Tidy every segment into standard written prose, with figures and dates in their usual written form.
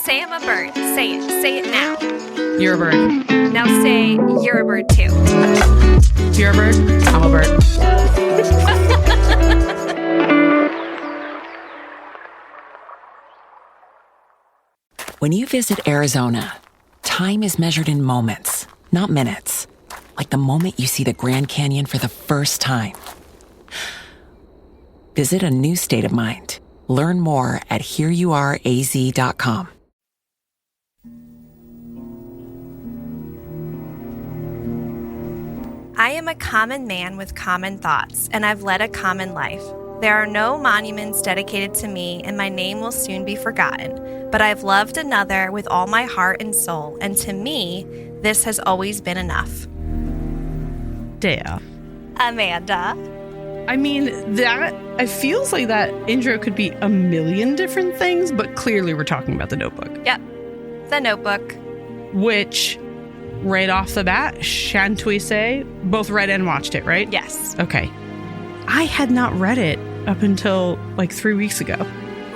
Say I'm a bird. Say it. Say it now. You're a bird. Now say you're a bird too. You're a bird. I'm a bird. When you visit Arizona, time is measured in moments, not minutes. Like the moment you see the Grand Canyon for the first time. Visit a new state of mind. Learn more at hereyouareaz.com. I am a common man with common thoughts, and I've led a common life. There are no monuments dedicated to me, and my name will soon be forgotten. But I've loved another with all my heart and soul, and to me, this has always been enough. Dayelle. Amanda. I mean, it feels like that intro could be a million different things, but clearly we're talking about The Notebook. Yep. The Notebook. Which, right off the bat, shan't we say, both read and watched it, right? Yes. Okay. I had not read it up until like 3 weeks ago.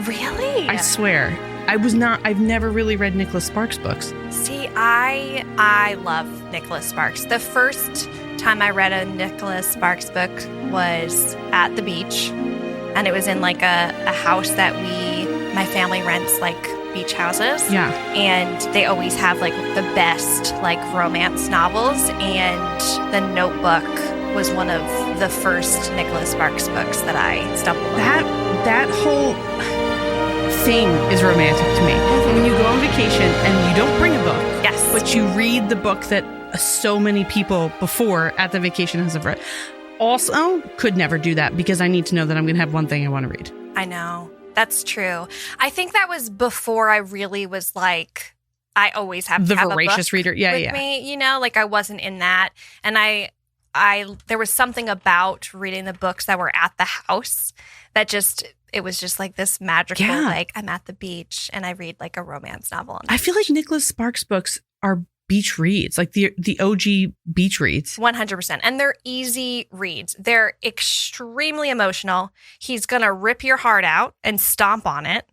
Really? I swear. I've never really read Nicholas Sparks books. See, I love Nicholas Sparks. The first time I read a Nicholas Sparks book was at the beach, and it was in like a house that my family rents like beach houses. Yeah. And they always have like the best like romance novels, and The Notebook was one of the first Nicholas Sparks books that I stumbled on. That whole thing is romantic to me. Mm-hmm. When you go on vacation and you don't bring a book, yes, but you read the book that so many people before at the vacation has read. Also, could never do that because I need to know that I'm going to have one thing I want to read. I know. That's true. I think that was before I really was like, I always have the to have voracious a book reader. with me, you know, like I wasn't in that. And there was something about reading the books that were at the house that it was just like this magical, like I'm at the beach and I read like a romance novel. I feel like Nicholas Sparks books are beach reads, like the OG beach reads. 100%. And they're easy reads. They're extremely emotional. He's going to rip your heart out and stomp on it.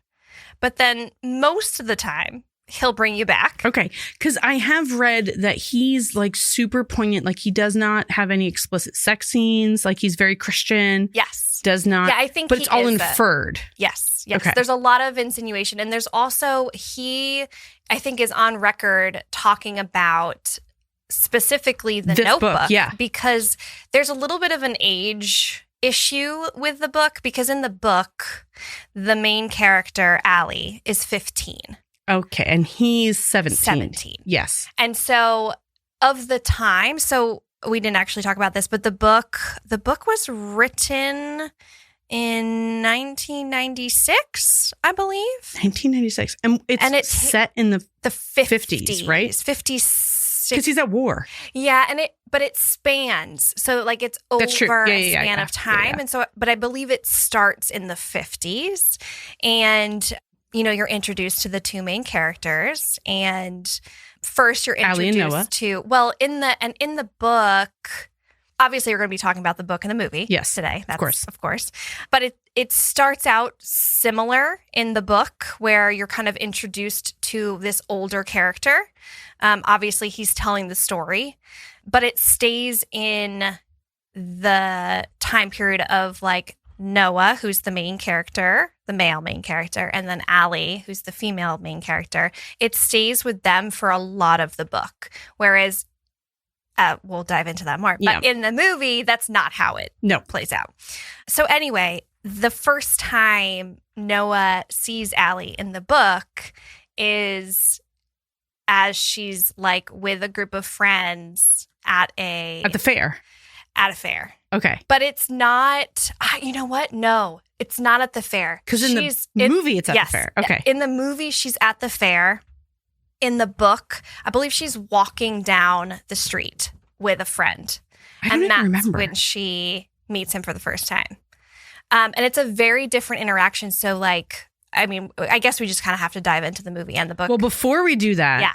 But then most of the time, he'll bring you back. Okay. Because I have read that he's like super poignant. Like he does not have any explicit sex scenes. Like he's very Christian. Yes. Does not. Yeah, I think but it's all inferred. Yes. Okay. There's a lot of insinuation. And there's also, I think, is on record talking about specifically The Notebook. Book, yeah. Because there's a little bit of an age issue with the book. Because in the book, the main character, Allie, is 15. Okay. And he's 17. 17. Yes. And so of the time, so we didn't actually talk about this, but the book was written in 1996, I believe. 1996. And it's set in the 50s, right? 56. Because he's at war. Yeah, but it spans. So like it's over a span of time. Yeah. And so, but I believe it starts in the 50s. And, you know, you're introduced to the two main characters, and first you're introduced to, well, in the book, obviously we're going to be talking about the book and the movie today. That's, of course. But it starts out similar in the book where you're kind of introduced to this older character. Obviously he's telling the story, but it stays in the time period of like Noah, who's the main character, the male main character, and then Allie, who's the female main character. It stays with them for a lot of the book, whereas we'll dive into that more. But in the movie, that's not how it plays out. So anyway, the first time Noah sees Allie in the book is as she's like with a group of friends at the fair. At a fair. Okay. But it's not, you know what? No, it's not at the fair. Because in the movie, it's at the fair. Okay. In the movie, she's at the fair. In the book, I believe she's walking down the street with a friend. And that's when she meets him for the first time. And it's a very different interaction. So like, I mean, I guess we just kind of have to dive into the movie and the book. Well, before we do that,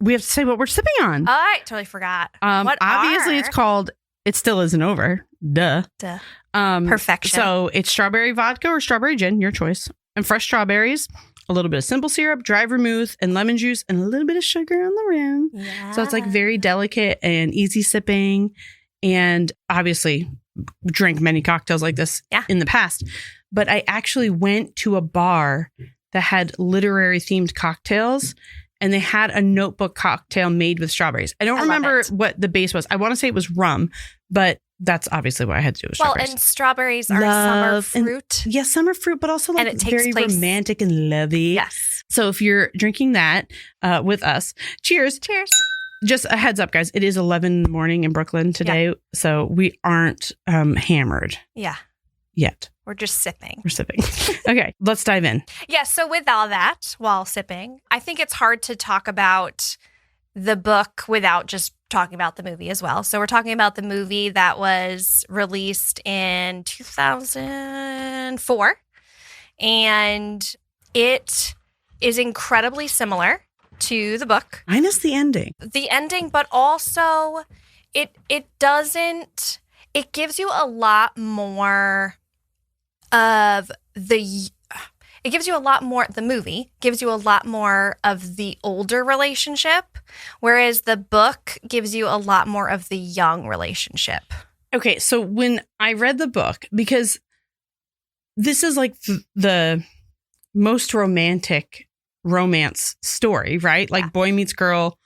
we have to say what we're sipping on. Oh, I totally forgot. Obviously, it's called It Still Isn't Over. Duh. Perfection. So it's strawberry vodka or strawberry gin, your choice. And fresh strawberries, a little bit of simple syrup, dry vermouth, and lemon juice, and a little bit of sugar on the rim. Yeah. So it's like very delicate and easy sipping. And obviously drank many cocktails like this in the past. But I actually went to a bar that had literary themed cocktails, and they had a notebook cocktail made with strawberries. I don't remember what the base was. I want to say it was rum, but that's obviously what I had to do with strawberries. Well, and strawberries are summer fruit. Yes, summer fruit, but also like and it takes very place, romantic and lovey. Yes. So if you're drinking that with us, cheers. Cheers. Just a heads up, guys. It is 11 in the morning in Brooklyn today, so we aren't hammered. Yeah. Yet. We're just sipping. We're sipping. Okay, let's dive in. Yeah, so with all that, while sipping, I think it's hard to talk about the book without just talking about the movie as well. So we're talking about the movie that was released in 2004, and it is incredibly similar to the book. Minus the ending. The ending, but also it gives you a lot more of the movie gives you a lot more of the older relationship, whereas the book gives you a lot more of the young relationship. Okay, so when I read the book, because this is like the most romantic romance story, right? Like boy meets girl,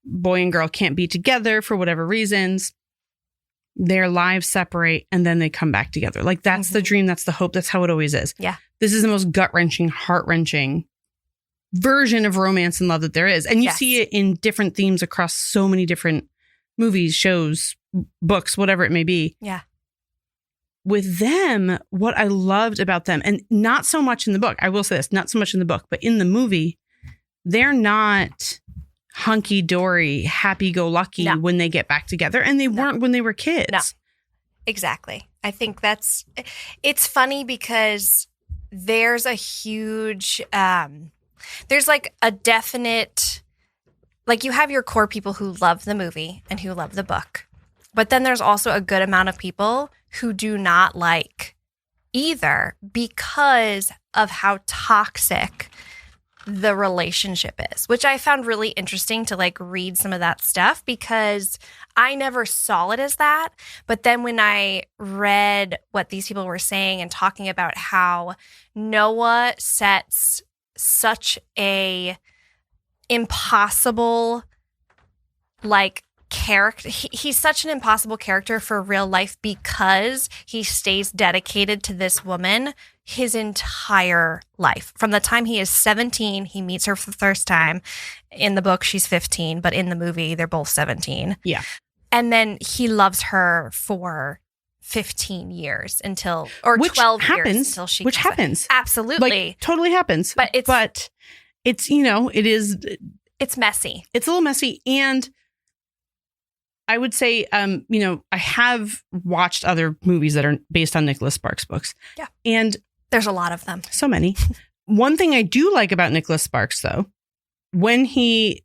boy and girl can't be together for whatever reasons. Their lives separate and then they come back together. Like that's the dream. That's the hope. That's how it always is. Yeah. This is the most gut-wrenching, heart-wrenching version of romance and love that there is. And you see it in different themes across so many different movies, shows, books, whatever it may be. Yeah. With them, what I loved about them, and not so much in the book, I will say this, not so much in the book, but in the movie, they're not hunky-dory, happy-go-lucky when they get back together. And they weren't when they were kids. No, exactly. I think it's funny because there's a huge, there's like a definite, like you have your core people who love the movie and who love the book. But then there's also a good amount of people who do not like either because of how toxic the relationship is, which I found really interesting to like read some of that stuff because I never saw it as that. But then when I read what these people were saying and talking about how Noah sets such a impossible like character, he's such an impossible character for real life because he stays dedicated to this woman his entire life. From the time he is 17, he meets her for the first time. In the book, she's 15, but in the movie, they're both 17. Yeah. And then he loves her for 15 years until, or 12 years until she Which happens. Absolutely. Like, totally happens. But it's, you know, it's messy. It's a little messy. And I would say, you know, I have watched other movies that are based on Nicholas Sparks books. Yeah. And there's a lot of them. So many. One thing I do like about Nicholas Sparks, though, when he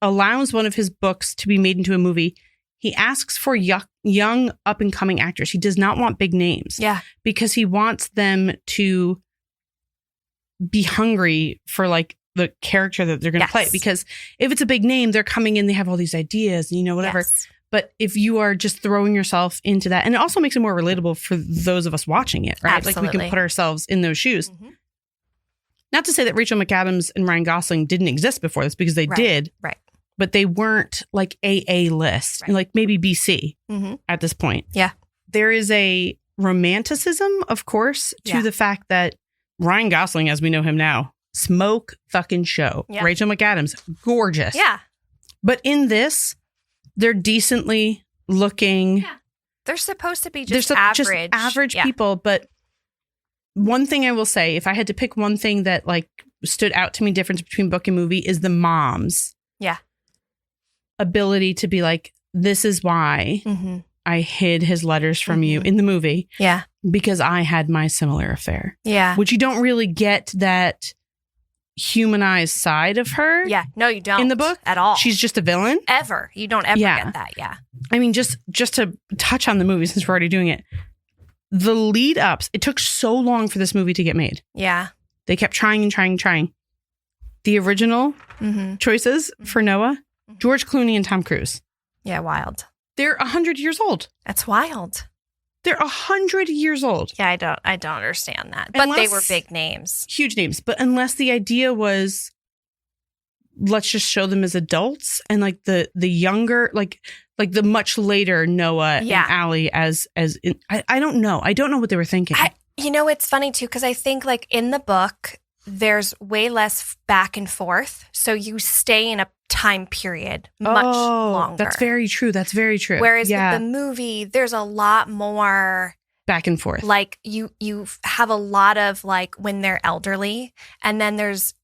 allows one of his books to be made into a movie, he asks for young up-and-coming actors. He does not want big names. Yeah. Because he wants them to be hungry for, like, the character that they're going to play. Because if it's a big name, they're coming in, they have all these ideas, and, you know, whatever. Yes. But if you are just throwing yourself into that, and it also makes it more relatable for those of us watching it, right? Absolutely. Like we can put ourselves in those shoes. Mm-hmm. Not to say that Rachel McAdams and Ryan Gosling didn't exist before this, because they did. Right. But they weren't like AA list, and like maybe BC at this point. Yeah. There is a romanticism, of course, to the fact that Ryan Gosling, as we know him now, smoke fucking show. Yeah. Rachel McAdams, gorgeous. Yeah. But in this, they're decently looking. Yeah. They're supposed to be just average. Just average people. But one thing I will say, if I had to pick one thing that like stood out to me difference between book and movie, is the mom's ability to be like, this is why I hid his letters from you in the movie. Yeah. Because I had my similar affair. Yeah. Which you don't really get that humanized side of her. Yeah. No, you don't. In the book. At all. She's just a villain. Ever. You don't ever get that. Yeah. I mean, just to touch on the movie, since we're already doing it, the lead ups, it took so long for this movie to get made. Yeah. They kept trying and trying and trying. The original choices for Noah, George Clooney and Tom Cruise. Yeah, wild. They're 100 years old. That's wild. They're 100 years old. Yeah, I don't understand that. But they were big names. Huge names. But unless the idea was, let's just show them as adults, and like the younger, like the much later Noah and Allie as I don't know. I don't know what they were thinking. It's funny too, because I think like in the book, there's way less back and forth. So you stay in a time period much longer. That's very true. That's very true. Whereas with the movie, there's a lot more back and forth. Like you have a lot of like when they're elderly, and then there's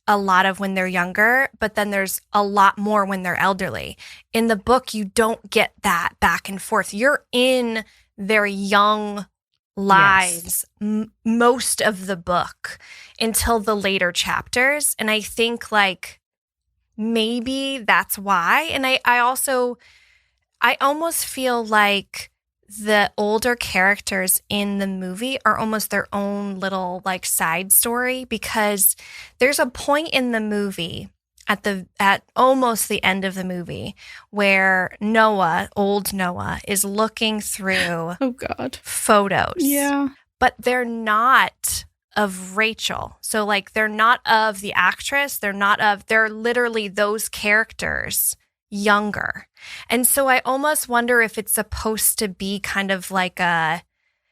a lot of when they're younger, but then there's a lot more when they're elderly. In the book, you don't get that back and forth. You're in their young lives most of the book until the later chapters. And I think like maybe that's why. And I almost feel like the older characters in the movie are almost their own little like side story, because there's a point in the movie at almost the end of the movie where old Noah is looking through photos. Yeah. But they're not of Rachel. So like they're not of the actress, they're literally those characters younger. And so I almost wonder if it's supposed to be kind of like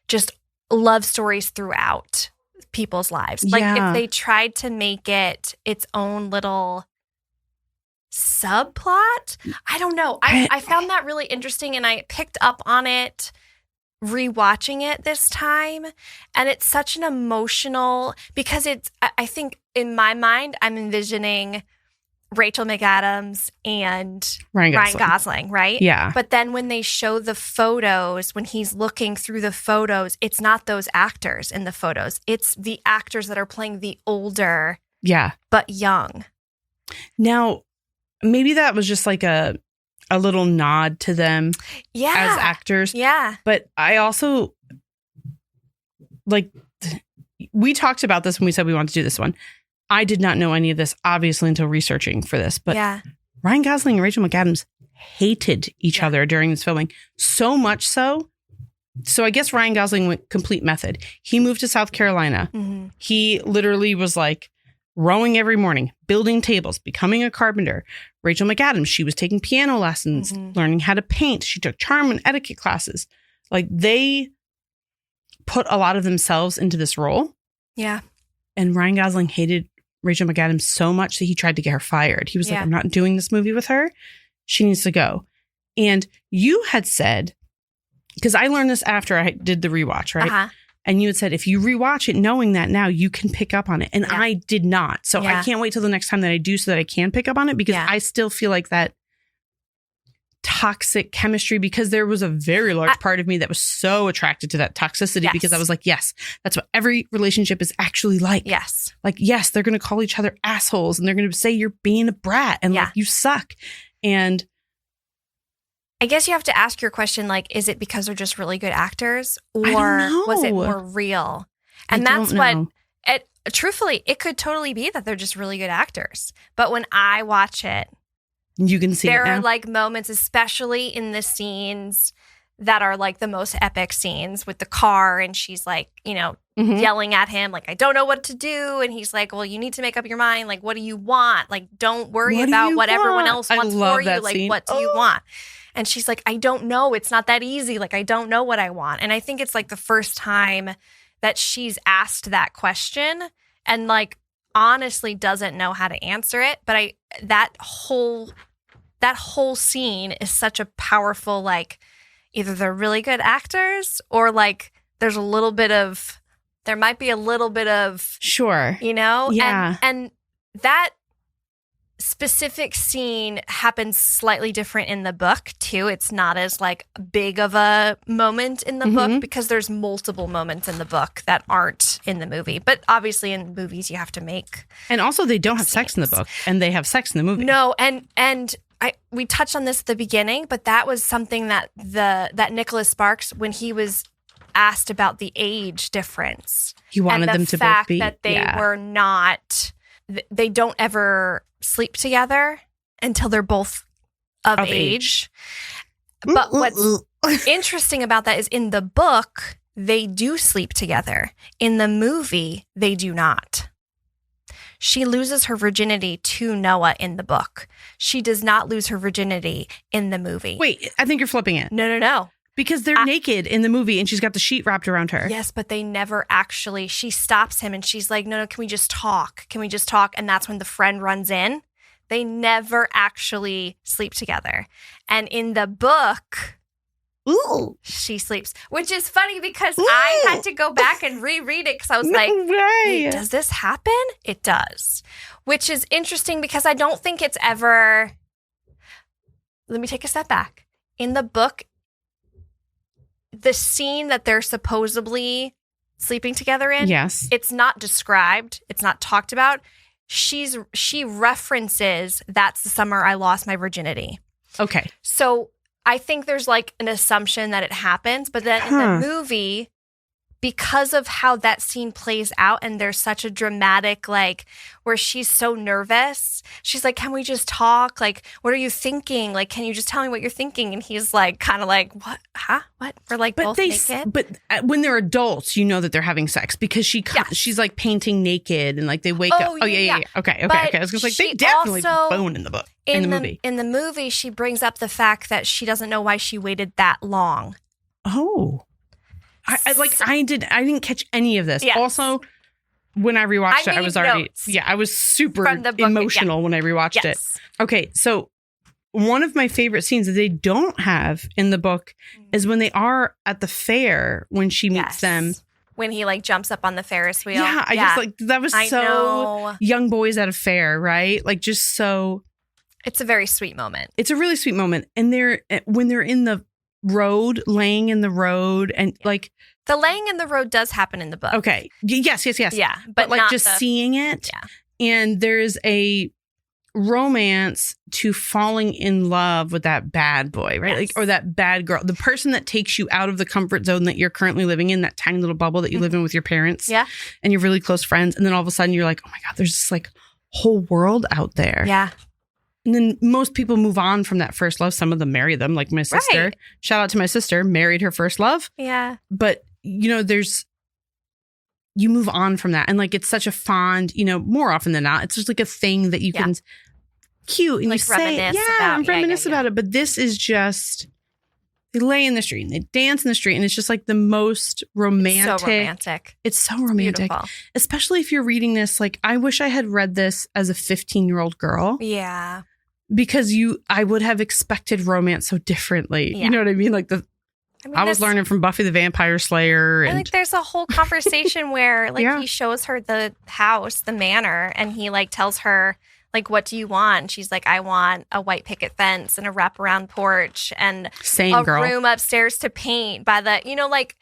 just love stories throughout people's lives. Like if they tried to make it its own little subplot, I don't know. I found that really interesting, and I picked up on it rewatching it this time. And it's such an emotional, because I think in my mind, I'm envisioning Rachel McAdams and Ryan Gosling, right? Yeah. But then when they show the photos, when he's looking through the photos, it's not those actors in the photos. It's the actors that are playing the older, but young. Now, maybe that was just like a little nod to them as actors. Yeah. But I also, like, we talked about this when we said we wanted to do this one. I did not know any of this, obviously, until researching for this. But Ryan Gosling and Rachel McAdams hated each other during this filming. So much so. So I guess Ryan Gosling went complete method. He moved to South Carolina. Mm-hmm. He literally was like rowing every morning, building tables, becoming a carpenter. Rachel McAdams, she was taking piano lessons, learning how to paint. She took charm and etiquette classes. Like, they put a lot of themselves into this role. Yeah. And Ryan Gosling hated Rachel McAdams so much that he tried to get her fired. He was like, I'm not doing this movie with her. She needs to go. And you had said, because I learned this after I did the rewatch, right? Uh-huh. And you had said, if you rewatch it knowing that now, you can pick up on it. And I did not. So I can't wait till the next time that I do so that I can pick up on it, because I still feel like that toxic chemistry, because there was a very large part of me that was so attracted to that toxicity, because I was like, yes, that's what every relationship is actually like. Yes. Like, yes, they're going to call each other assholes, and they're going to say you're being a brat and like you suck. And I guess you have to ask your question, like, is it because they're just really good actors, or was it more real? And that's what, truthfully, it could totally be that they're just really good actors. But when I watch it, you can see there are like moments, especially in the scenes that are like the most epic scenes with the car, and she's like, yelling at him, like, I don't know what to do. And he's like, well, you need to make up your mind. Like, what do you want? Like, don't worry about what everyone else wants for you. Like, scene. What do you want? And she's like, I don't know. It's not that easy. Like, I don't know what I want. And I think it's like the first time that she's asked that question and like honestly doesn't know how to answer it. But that whole scene is such a powerful, like, either they're really good actors or like there might be a little bit of Yeah. And that specific scene happens slightly different in the book too. It's not as like big of a moment in the book, because there's multiple moments in the book that aren't in the movie. But obviously in movies you have to make. And also they don't have sex in the book, and they have sex in the movie. No, and we touched on this at the beginning, but that was something that Nicholas Sparks, when he was asked about the age difference. He wanted them to both be. That they were not, they don't ever sleep together until they're both of age. But what's interesting about that is in the book, they do sleep together. In the movie, they do not. She loses her virginity to Noah in the book. She does not lose her virginity in the movie. Wait, I think you're flipping it. No. Because they're naked in the movie and she's got the sheet wrapped around her. Yes, but they never actually, she stops him and she's like, no, can we just talk? Can we just talk? And that's when the friend runs in. They never actually sleep together. And in the book, she sleeps, which is funny because I had to go back and reread it because I was wait, does this happen? It does, which is interesting because I don't think it's ever, let me take a step back. In the book, the scene that they're supposedly sleeping together in, yes, it's not described. It's not talked about. She references, that's the summer I lost my virginity. Okay. So I think there's like an assumption that it happens, but then in the movie, because of how that scene plays out and there's such a dramatic, like, where she's so nervous, she's like, can we just talk? Like, what are you thinking? Like, can you just tell me what you're thinking? And he's like, kind of like, what? Huh? What? We're like both naked? But when they're adults, you know that they're having sex because she's like painting naked and like they wake up. Oh, yeah. Okay. I was just like, they definitely bone in the book, in the movie. In the movie, she brings up the fact that she doesn't know why she waited that long. Oh. I didn't catch any of this. Yes. Also, when I rewatched it, I was already I was super emotional when I rewatched it. Okay, so one of my favorite scenes that they don't have in the book is when they are at the fair when she meets them. When he like jumps up on the Ferris wheel. Yeah, I just like that was so young boys at a fair, right? Like just so. It's a very sweet moment. It's a really sweet moment, and when they're in the road, laying in the road, and like the laying in the road does happen in the book. Okay. Yes. Yeah. But like just seeing it. Yeah. And there's a romance to falling in love with that bad boy, right? Yes. Like, or that bad girl, the person that takes you out of the comfort zone that you're currently living in, that tiny little bubble that you live in with your parents. Yeah. And you're really close friends. And then all of a sudden you're like, oh my God, there's this like whole world out there. Yeah. And then most people move on from that first love. Some of them marry them, like my sister. Right. Shout out to my sister, married her first love. Yeah. But, you know, you move on from that. And like, it's such a fond, you know, more often than not, it's just like a thing that you can cute and like you say, reminisce about it. But this is just, they lay in the street and they dance in the street. And it's just like the most romantic. It's so romantic. It's so romantic. Beautiful. Especially if you're reading this. Like, I wish I had read this as a 15-year-old girl. Yeah. Because I would have expected romance so differently. Yeah. You know what I mean? Like I was learning from Buffy the Vampire Slayer. And like there's a whole conversation where like he shows her the house, the manor, and he like tells her like, what do you want? And she's like, I want a white picket fence and a wraparound porch and room upstairs to paint by the, you know, like,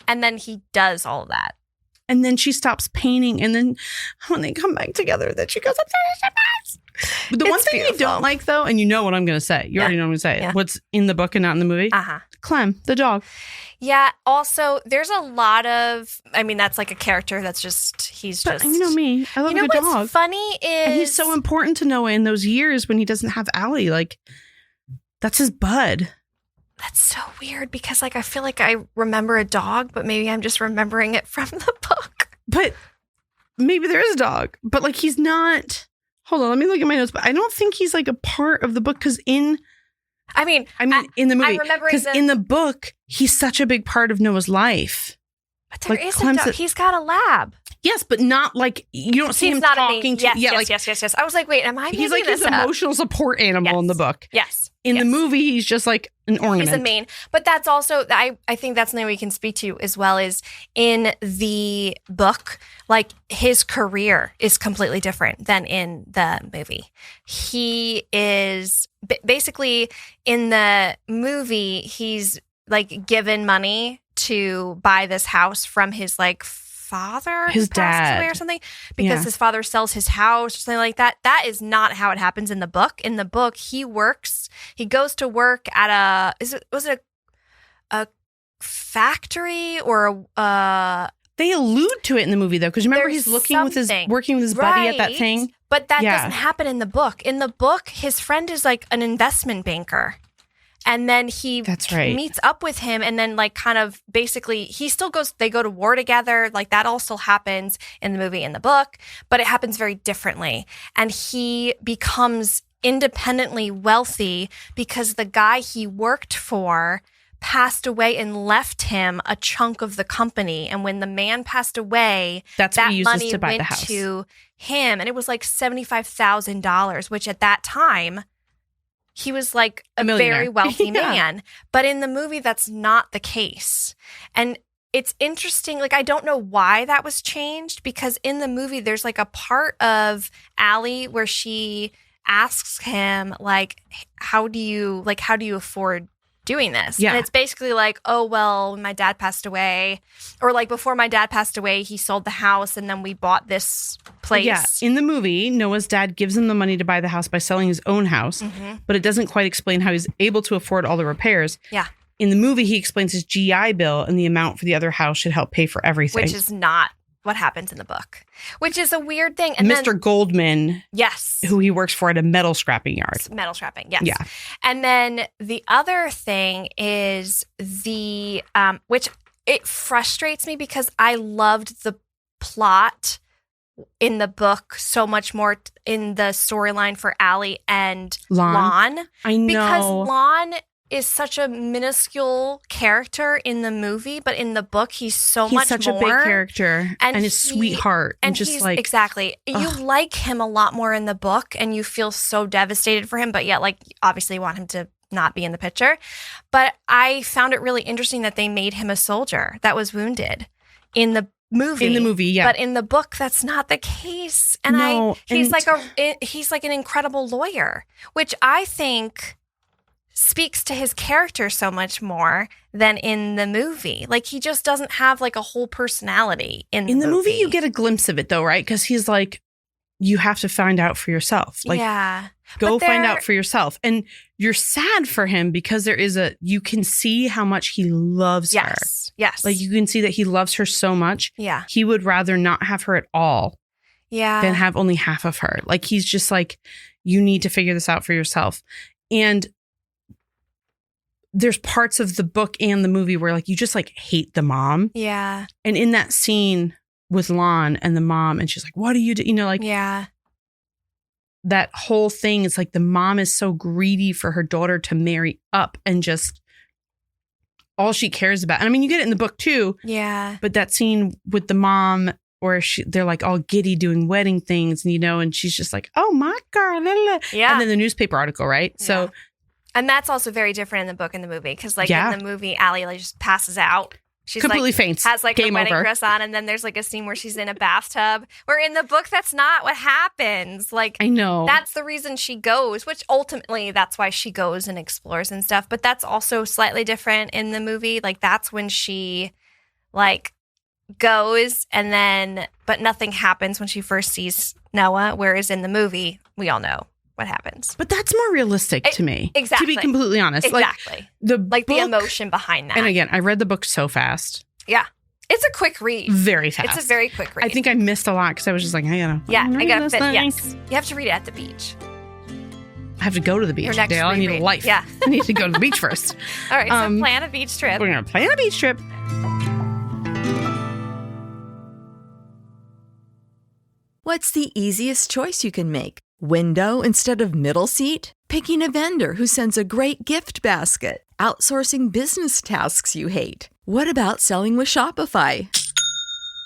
and then he does all of that. And then she stops painting. And then when they come back together, that she goes upstairs. But the one thing you don't like, though, and you know what I'm going to say. You already know what I'm going to say. Yeah. What's in the book and not in the movie? Clem, the dog. Yeah. Also, there's a lot of, I mean, that's like a character that's just, you know me. I love a good dog. What's funny is. And he's so important to Noah in those years when he doesn't have Allie. Like, that's his bud. That's so weird because, like, I feel like I remember a dog, but maybe I'm just remembering it from the book. But maybe there is a dog. But, like, he's not. Hold on, let me look at my notes. But I don't think he's, like, a part of the book because in the movie. Because in the book, he's such a big part of Noah's life. But there is a dog. He's got a lab. Yes, but not like you don't see him talking to. Yes. I was like, wait, am I? He's like his emotional support animal in the book. Yes. In the movie, he's just like an ornament. He's a main. But that's also, I think that's something we can speak to as well is in the book, like his career is completely different than in the movie. He is basically in the movie, he's like given money to buy this house from his like father, his dad, away or something, because his father sells his house or something like that. That is not how it happens in the book. In the book, he goes to work at a factory or They allude to it in the movie, though, because remember he's working with his buddy at that thing? But that doesn't happen in the book. In the book, his friend is like an investment banker. And then he meets up with him and then like kind of basically they go to war together. Like that all still happens in the movie and the book, but it happens very differently. And he becomes independently wealthy because the guy he worked for passed away and left him a chunk of the company. And when the man passed away, that money to buy went the house. to him. And it was like $75,000, which at that time, he was like a very wealthy man. But in the movie, that's not the case. And it's interesting. Like, I don't know why that was changed, because in the movie, there's like a part of Allie where she asks him, like, how do you afford doing this? Yeah. And it's basically like, oh, well, my dad passed away, or like before my dad passed away, he sold the house and then we bought this place. Yeah. In the movie, Noah's dad gives him the money to buy the house by selling his own house, but it doesn't quite explain how he's able to afford all the repairs. Yeah. In the movie, he explains his GI Bill and the amount for the other house should help pay for everything. Which is not what happens in the book, which is a weird thing. And Mr. Goldman, yes, who he works for at a metal scrapping yard. Metal scrapping, yes. Yeah. And then the other thing is the, which it frustrates me because I loved the plot in the book so much more in the storyline for Allie and Lon. I know. Because Lon is such a minuscule character in the movie, but in the book, he's much such more. A big character and his sweetheart. And just like. Exactly. You like him a lot more in the book and you feel so devastated for him, but yet, like, obviously you want him to not be in the picture. But I found it really interesting that they made him a soldier that was wounded in the movie. In the movie, yeah. But in the book, that's not the case. And he's like an incredible lawyer, which I think speaks to his character so much more than in the movie. Like, he just doesn't have like a whole personality in the movie. In the movie, you get a glimpse of it though, right? Because he's like, you have to find out for yourself. Like, go find out for yourself. And you're sad for him because you can see how much he loves her. Yes. Like, you can see that he loves her so much. Yeah. He would rather not have her at all. Yeah. Than have only half of her. Like, he's just like, you need to figure this out for yourself. And there's parts of the book and the movie where like you just like hate the mom. Yeah. And in that scene with Lon and the mom, and she's like, what do you do? You know, like, yeah. That whole thing is like the mom is so greedy for her daughter to marry up and just all she cares about. And I mean, you get it in the book too. Yeah. But that scene with the mom where they're like all giddy doing wedding things, you know, and she's just like, oh my God. Yeah. And then the newspaper article, right? Yeah. So. And that's also very different in the book and the movie. Because like in the movie, Allie like just passes out. She's completely like, faints. Has like Game a wedding over. dress on. And then there's like a scene where she's in a bathtub. Where in the book, that's not what happens. Like, I know. That's the reason she goes, which ultimately that's why she goes and explores and stuff. But that's also slightly different in the movie. Like, that's when she like goes and then, but nothing happens when she first sees Noah. Whereas in the movie, we all know what happens. But that's more realistic to me. Exactly. To be completely honest. Exactly. Like the emotion behind that. And again, I read the book so fast. Yeah. It's a quick read. Very fast. It's a very quick read. I think I missed a lot because I was just like, I gotta fit. Yes. You have to read it at the beach. I have to go to the beach, Dale. I need a life. Yeah. I need to go to the beach first. All right. So plan a beach trip. We're going to plan a beach trip. What's the easiest choice you can make? Window instead of middle seat? Picking a vendor who sends a great gift basket? Outsourcing business tasks you hate? What about selling with Shopify?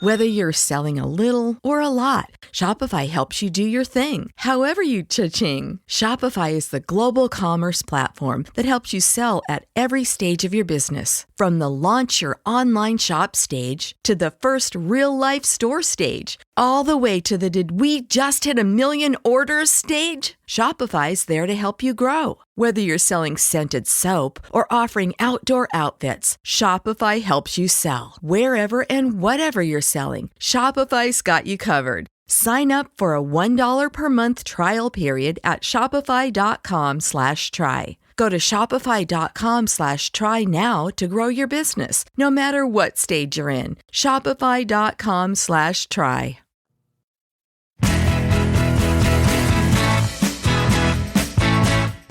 Whether you're selling a little or a lot, Shopify helps you do your thing, however you cha-ching. Shopify is the global commerce platform that helps you sell at every stage of your business. From the launch your online shop stage to the first real-life store stage, all the way to the did we just hit 1 million orders stage. Shopify's there to help you grow. Whether you're selling scented soap or offering outdoor outfits, Shopify helps you sell. Wherever and whatever you're selling, Shopify's got you covered. Sign up for a $1 per month trial period at shopify.com/try. Go to shopify.com/try now to grow your business, no matter what stage you're in. Shopify.com/try.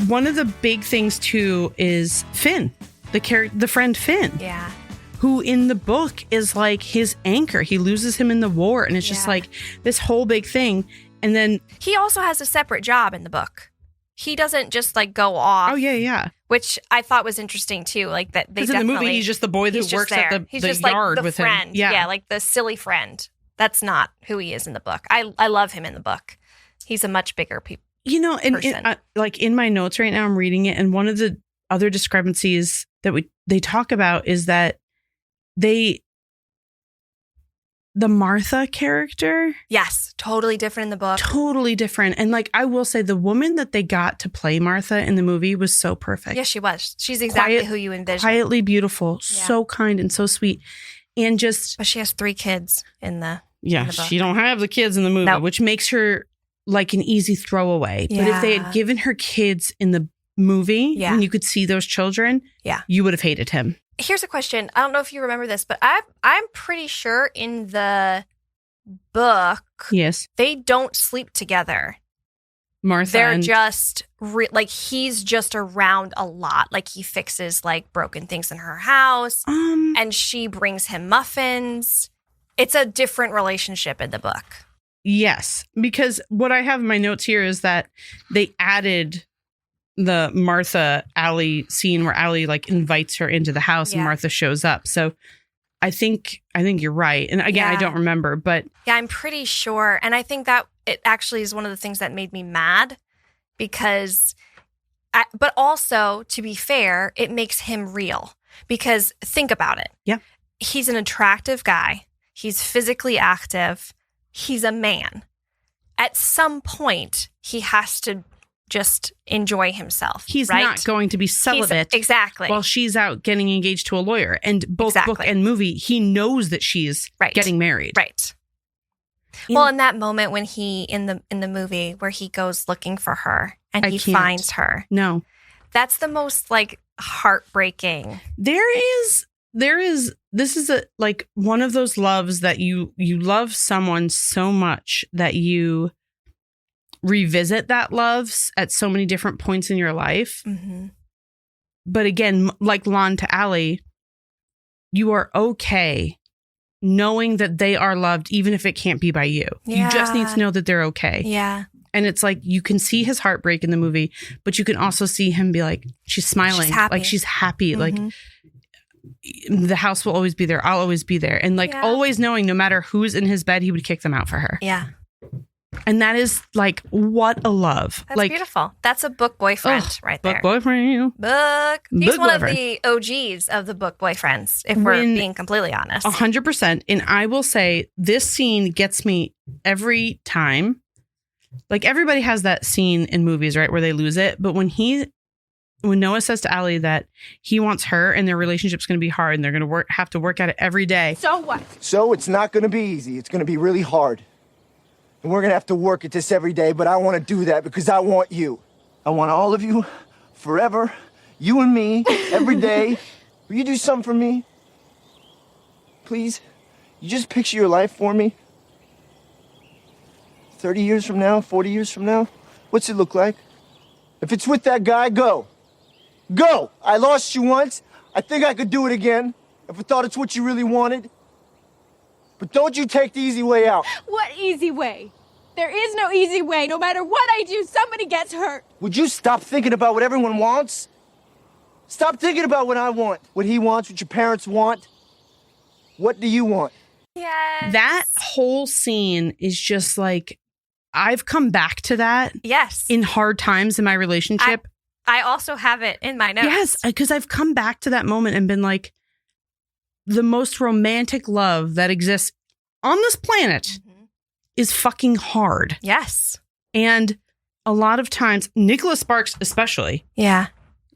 One of the big things too is Finn, the friend Finn. Yeah. Who in the book is like his anchor. He loses him in the war, and it's just like this whole big thing. And then he also has a separate job in the book. He doesn't just like go off. Oh yeah. Which I thought was interesting too. Like that they definitely. In the movie, he's just the boy that works at the yard with him. Yeah, like the silly friend. That's not who he is in the book. I love him in the book. He's a much bigger person. Like in my notes right now, I'm reading it, and one of the other discrepancies that they talk about is that the Martha character. Yes, totally different in the book. Totally different. And like, I will say the woman that they got to play Martha in the movie was so perfect. Yes, she was. She's exactly who you envision. Quietly beautiful, so kind and so sweet. And just... But she has 3 kids in the Yeah, she don't have the kids in the movie, which makes her like an easy throwaway. Yeah. But if they had given her kids in the movie, and you could see those children, you would have hated him. Here's a question. I don't know if you remember this, but I'm pretty sure in the book, they don't sleep together. Martha, they're just like he's just around a lot. Like he fixes like broken things in her house, and she brings him muffins. It's a different relationship in the book. Yes, because what I have in my notes here is that they added the Martha Allie scene where Allie like invites her into the house and Martha shows up. So I think you're right. And again, I don't remember, but yeah, I'm pretty sure. And I think that it actually is one of the things that made me mad because, but also to be fair, it makes him real because think about it. Yeah. He's an attractive guy. He's physically active. He's a man. At some point, he has to just enjoy himself. He's not going to be celibate. Exactly. While she's out getting engaged to a lawyer. And both book and movie, he knows that she's getting married. Right. Well, in that moment when he, in the movie where he goes looking for her and he finds her. No. That's the most like heartbreaking. This is like one of those loves that you love someone so much that you revisit that love at so many different points in your life. Mm-hmm. But again, like Lon to Allie, you are okay knowing that they are loved, even if it can't be by you. Yeah. You just need to know that they're okay. Yeah. And it's like, you can see his heartbreak in the movie, but you can also see him be like, she's smiling. She's happy. Like she's happy. Mm-hmm. Like the house will always be there. I'll always be there. And like always knowing no matter who's in his bed, he would kick them out for her. Yeah. And that is like, what a love. That's like, beautiful. That's a book boyfriend right there. Book boyfriend. He's one of the OGs of the book boyfriends, if we're being completely honest. 100%. And I will say this scene gets me every time. Like everybody has that scene in movies, right? Where they lose it. But when Noah says to Allie that he wants her and their relationship's going to be hard and they're going to have to work at it every day. So what? So it's not going to be easy. It's going to be really hard. And we're going to have to work at this every day, but I want to do that because I want you. I want all of you forever, you and me, every day. Will you do something for me? Please? You just picture your life for me? 30 years from now, 40 years from now? What's it look like? If it's with that guy, go. Go! I lost you once. I think I could do it again if I thought it's what you really wanted. But don't you take the easy way out. What easy way? There is no easy way. No matter what I do, somebody gets hurt. Would you stop thinking about what everyone wants? Stop thinking about what I want, what he wants, what your parents want. What do you want? Yes. That whole scene is just like, I've come back to that. Yes. In hard times in my relationship. I also have it in my notes. Yes, because I've come back to that moment and been like, the most romantic love that exists on this planet is fucking hard. Yes. And a lot of times, Nicholas Sparks especially,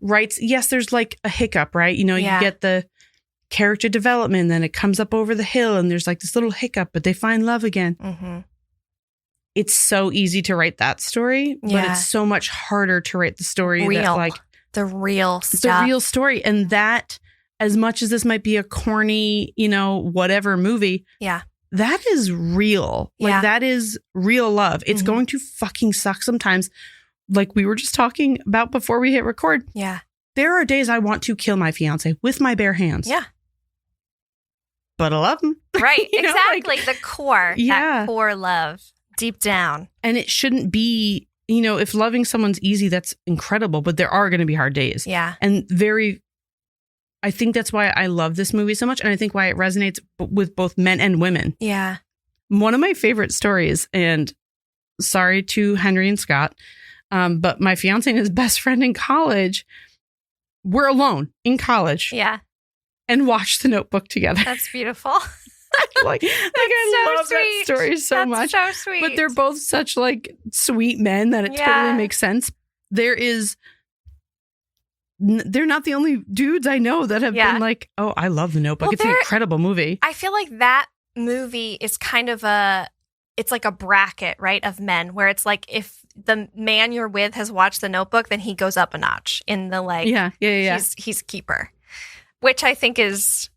writes, yes, there's like a hiccup, right? You know, you get the character development, then it comes up over the hill and there's like this little hiccup, but they find love again. Mm-hmm. it's so easy to write that story, but it's so much harder to write the story the real stuff. The real story. And that, as much as this might be a corny, whatever movie. Yeah. That is real. Like, that is real love. It's going to fucking suck sometimes. Like we were just talking about before we hit record. Yeah. There are days I want to kill my fiance with my bare hands. Yeah. But I love him. Right. Exactly. The core. Yeah. That core love deep down. And it shouldn't be, if loving someone's easy, that's incredible. But there are going to be hard days. Yeah. And I think that's why I love this movie so much. And I think why it resonates with both men and women. Yeah. One of my favorite stories, and sorry to Henry and Scott, but my fiance and his best friend in college were alone in college. Yeah. And watched The Notebook together. That's beautiful. I love that story so much. So sweet. But they're both such sweet men that it totally makes sense. They're not the only dudes I know that have been like, oh, I love The Notebook. It's an incredible movie. I feel like that movie is kind of it's like a bracket, right, of men, where it's like if the man you're with has watched The Notebook, then he goes up a notch in the he's keeper, which I think that's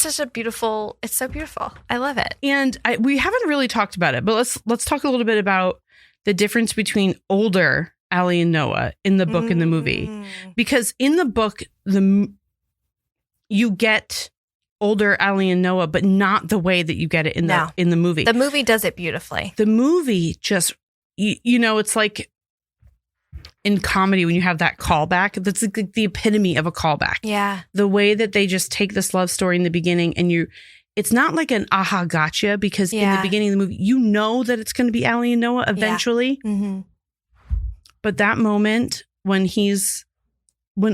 such it's so beautiful. I love it. And we haven't really talked about it, but let's talk a little bit about the difference between older Allie and Noah in the book and the movie. Because in the book, you get older Allie and Noah, but not the way that you get it in the movie. The movie does it beautifully. The movie just, it's like in comedy when you have that callback. That's like the epitome of a callback. Yeah. The way that they just take this love story in the beginning and it's not like an aha gotcha, because in the beginning of the movie, you know that it's going to be Allie and Noah eventually. Yeah. Mm-hmm. But that moment when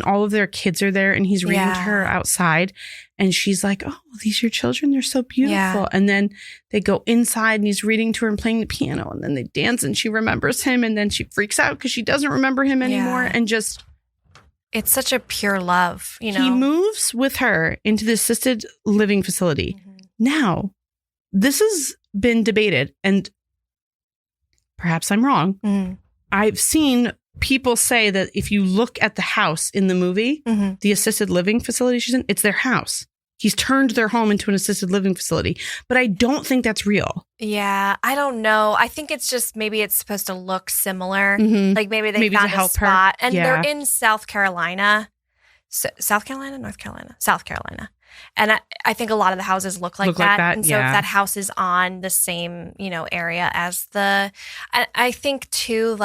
all of their kids are there and he's reading to her outside and she's like, oh, these are your children. They're so beautiful. Yeah. And then they go inside and he's reading to her and playing the piano and then they dance and she remembers him and then she freaks out because she doesn't remember him anymore. And just. It's such a pure love, He moves with her into the assisted living facility. Mm-hmm. Now, this has been debated and perhaps I'm wrong. Mm-hmm. I've seen people say that if you look at the house in the movie, the assisted living facility she's in, it's their house. He's turned their home into an assisted living facility. But I don't think that's real. Yeah, I don't know. I think it's just maybe it's supposed to look similar. Mm-hmm. Like maybe they found a spot. And they're in South Carolina. South Carolina? North Carolina? South Carolina. And I think a lot of the houses look like that. And so if that house is on the same, area as I think too,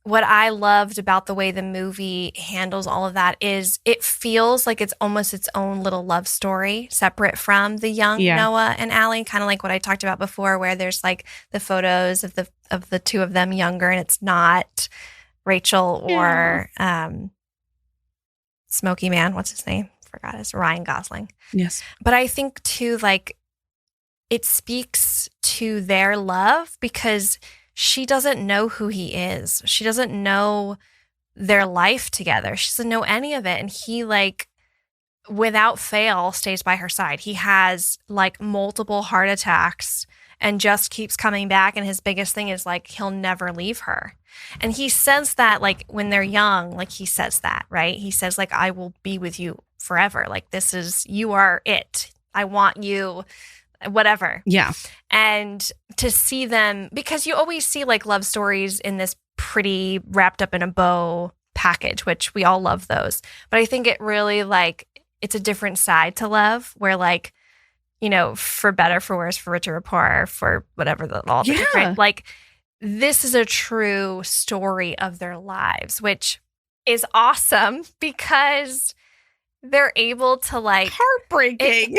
what I loved about the way the movie handles all of that is it feels like it's almost its own little love story separate from the young Noah and Allie, kind of like what I talked about before, where there's the photos of the two of them younger and it's not Rachel or Smokey Man. What's his name? Forgot. It's Ryan Gosling. Yes. But I think too, it speaks to their love because she doesn't know who he is. She doesn't know their life together. She doesn't know any of it. And he without fail stays by her side. He has multiple heart attacks and just keeps coming back. And his biggest thing is he'll never leave her. And he says that when they're young, he says that, right? He says I will be with you forever. You are it. I want you. Whatever. Yeah. And to see them, because you always see love stories in this pretty wrapped up in a bow package, which we all love those. But I think it really it's a different side to love where for better, for worse, for richer or poorer, for whatever the different, this is a true story of their lives, which is awesome because they're able to heartbreaking.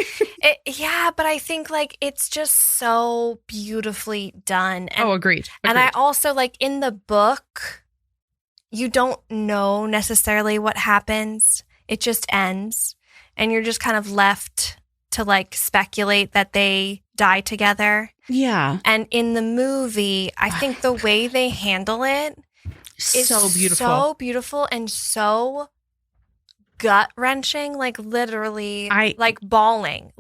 But I think it's just so beautifully done. And, agreed. And I also in the book, you don't know necessarily what happens. It just ends. And you're just kind of left to speculate that they die together. Yeah. And in the movie, I think the way they handle it is so beautiful. So beautiful and so gut-wrenching, literally, bawling.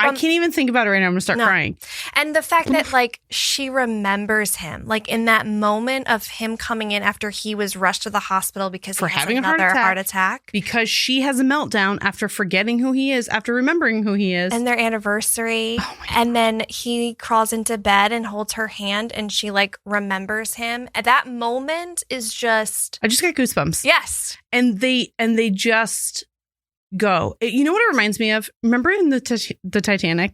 I can't even think about it right now. I'm going to start crying. And the fact that, like, she remembers him, like, in that moment of him coming in after he was rushed to the hospital because he has having another heart attack. Because she has a meltdown after forgetting who he is, after remembering who he is. And their anniversary. Oh and then he crawls into bed and holds her hand and she, like, remembers him. At that moment is just... I just got goosebumps. Yes. And they just... go. You know what it reminds me of? Remember in the Titanic?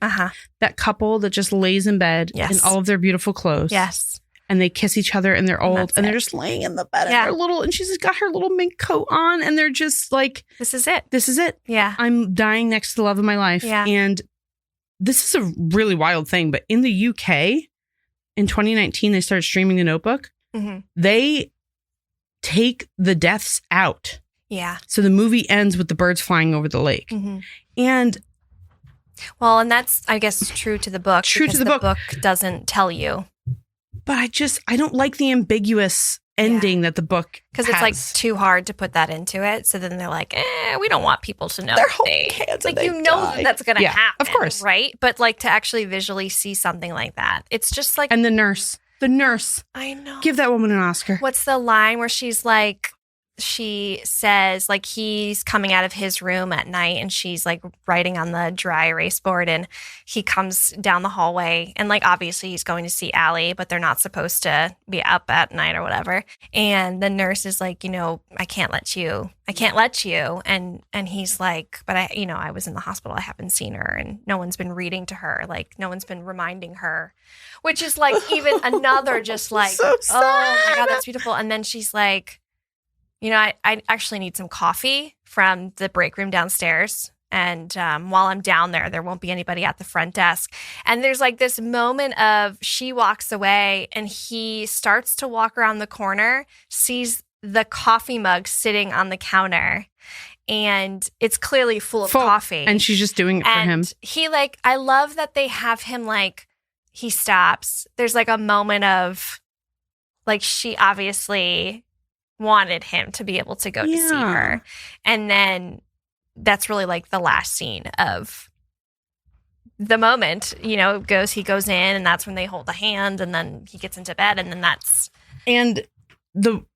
That couple that just lays in bed in all of their beautiful clothes. Yes. And they kiss each other and they're old and they're just laying in the bed and they're little and she's got her little mink coat on and they're just like, this is it. This is it. Yeah. I'm dying next to the love of my life. Yeah. And this is a really wild thing, but in the UK in 2019, they started streaming The Notebook. Mm-hmm. They take the deaths out. Yeah. So the movie ends with the birds flying over the lake. Mm-hmm. And and that's, I guess, true to the book. True to the book. The book doesn't tell you. But I don't like the ambiguous ending that the book because it's like too hard to put that into it. So then they're like, we don't want people to know. They're holding hands like, you know that's going to happen. Of course. Right? But like to actually visually see something like that, it's just like. And the nurse. I know. Give that woman an Oscar. What's the line where she's like, she says, like, he's coming out of his room at night and she's like writing on the dry erase board and he comes down the hallway and like obviously he's going to see Allie, but they're not supposed to be up at night or whatever. And the nurse is like, I can't let you. And he's like, but I was in the hospital. I haven't seen her and no one's been reading to her. Like no one's been reminding her, which is like even another just like, so sad. Oh my God, that's beautiful. And then she's like, I actually need some coffee from the break room downstairs. And while I'm down there won't be anybody at the front desk. And there's like this moment of she walks away and he starts to walk around the corner, sees the coffee mug sitting on the counter. And it's clearly full of coffee. And she's just doing it for him. He I love that they have him like, he stops. There's like a moment of like, she obviously wanted him to be able to go to see her. And then that's really like the last scene of the moment, he goes in and that's when they hold the hand and then he gets into bed and then that's. And in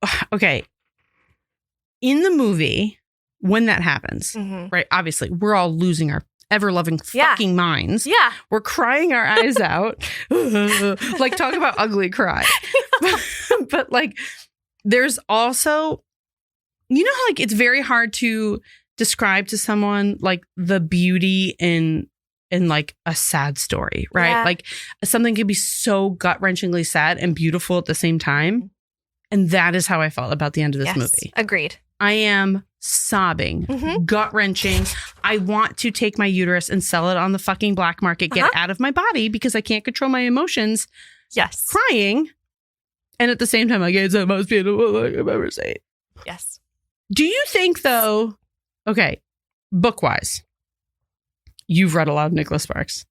the movie, when that happens, right, obviously we're all losing our ever-loving fucking minds. Yeah. We're crying our eyes out. Like, talk about ugly cry. But like, there's also, how like it's very hard to describe to someone like the beauty in like a sad story, right? Yeah. Like something can be so gut-wrenchingly sad and beautiful at the same time. And that is how I felt about the end of this movie. Agreed. I am sobbing, gut-wrenching. I want to take my uterus and sell it on the fucking black market, get it out of my body because I can't control my emotions. Yes. Crying. And at the same time, like, it's the most beautiful thing I've ever seen. Yes. Do you think, though, book-wise, you've read a lot of Nicholas Sparks.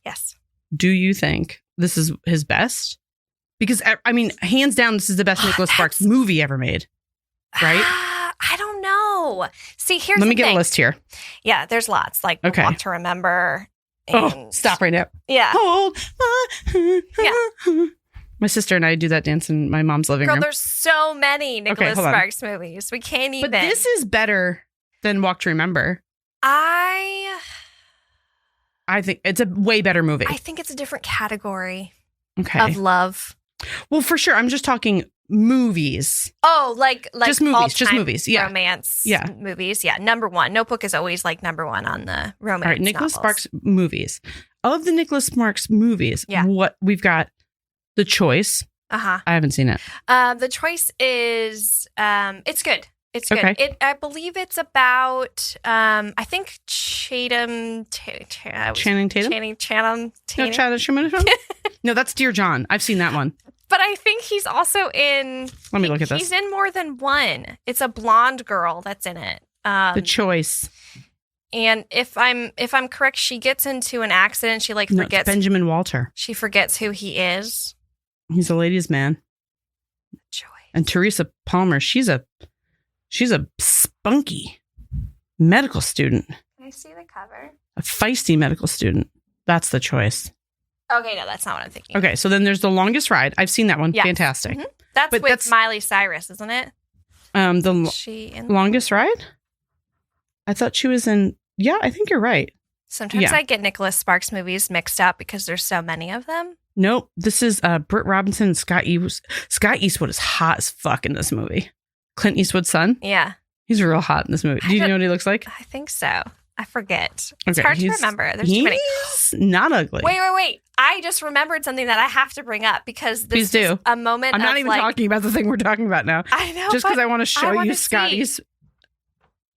Yes. Do you think this is his best? Because, I mean, hands down, this is the best Nicholas Sparks movie ever made. Right? I don't know. See, here's Let me get a list here. Yeah, there's lots. Like, Walk to Remember. And, stop right now. Yeah. Hold my My sister and I do that dance in my mom's living room. There's so many Nicholas Sparks movies. We can't even. But this is better than Walk to Remember. I think it's a way better movie. I think it's a different category of love. Well, for sure. I'm just talking movies. Oh, like just movies. Yeah. Romance movies. Yeah. Number one. Notebook is always like number one on the romance. All right. Nicholas Sparks movies. Of the Nicholas Sparks movies, what we've got. The Choice. I haven't seen it. The Choice is it's good. It's good. Okay. I believe it's about I think Channing Tatum. No, that's Dear John. I've seen that one. But I think he's also in. Let me look at this. He's in more than one. It's a blonde girl that's in it. The Choice. And if I'm correct, she gets into an accident. She forgets. It's Benjamin Walter. She forgets who he is. He's a ladies' man. Choice. And Teresa Palmer, she's a spunky medical student. Can I see the cover? A feisty medical student. That's the choice. Okay, no, that's not what I'm thinking. Okay, so then there's The Longest Ride. I've seen that one. Yes. Fantastic. Mm-hmm. That's Miley Cyrus, isn't it? Longest Ride? I thought she was in... Yeah, I think you're right. Sometimes I get Nicholas Sparks movies mixed up because there's so many of them. Nope. This is Britt Robinson and Scott Eastwood. Scott Eastwood is hot as fuck in this movie. Clint Eastwood's son? Yeah. He's real hot in this movie. Do you know what he looks like? I think so. I forget. It's hard to remember. There's too many. He's not ugly. Wait. I just remembered something that I have to bring up because this is a moment I'm not even talking about the thing we're talking about now. I know. Just because I want to show you Scotty's.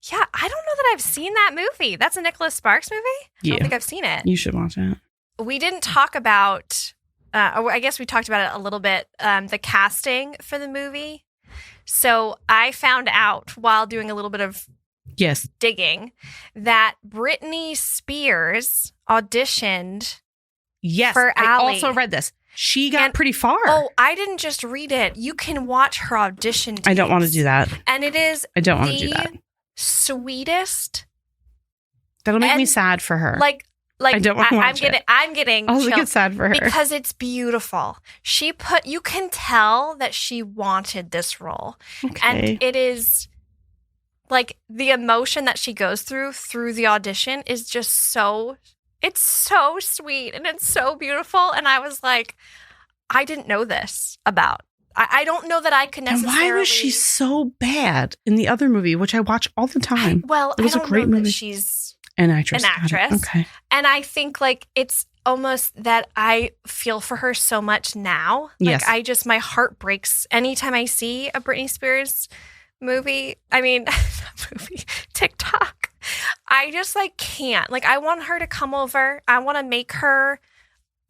Yeah, I don't know that I've seen that movie. That's a Nicholas Sparks movie? Yeah. I don't think I've seen it. You should watch it. We didn't talk about, I guess we talked about it a little bit, the casting for the movie. So I found out while doing a little bit of digging that Britney Spears auditioned for Ally. I also read this. She got pretty far. Oh, I didn't just read it. You can watch her audition tapes. I don't want to do that. And it is I don't want to do that. Sweetest. That'll make me sad for her. Like I don't want to watch it. I'm getting I'll get sad for her because it's beautiful. You can tell that she wanted this role. Okay. And it is like the emotion that she goes through the audition is just it's so sweet and it's so beautiful. And I was like, I didn't know this about. I don't know that I could necessarily. And why was she so bad in the other movie, which I watch all the time? It was a great movie. That she's an actress. Okay. And I think it's almost that I feel for her so much now. Yes. My heart breaks anytime I see a Britney Spears movie. I mean, TikTok. I just can't. I want her to come over. I want to make her